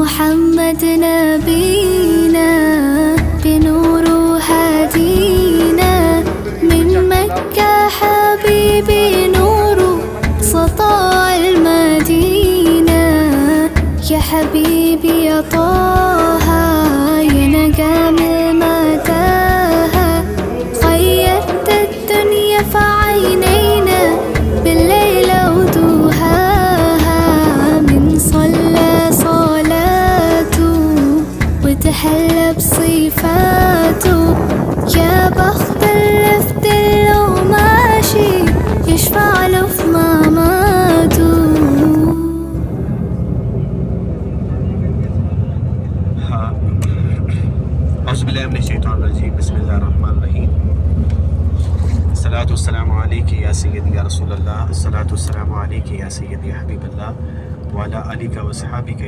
محمد نبينا بنور هادينا، من مكة حبيبي نور سطاع المدينة. يا حبيبي يا طه يا نجم المتاهة، خيرت الدنيا في عينينا بالليل ودوهاها. من صلى صلاته وتحلى بصفاته، يا بخت اللي في دله ماشي يشفع له في مماته. أعوذ بالله من الشيطان الرجيم، بسم الله الرحمن الرحيم. الصلاة والسلام عليك يا سيدي يا رسول الله، الصلاة والسلام عليك يا سيدي يا حبيب الله، وعلى آلك وصحابك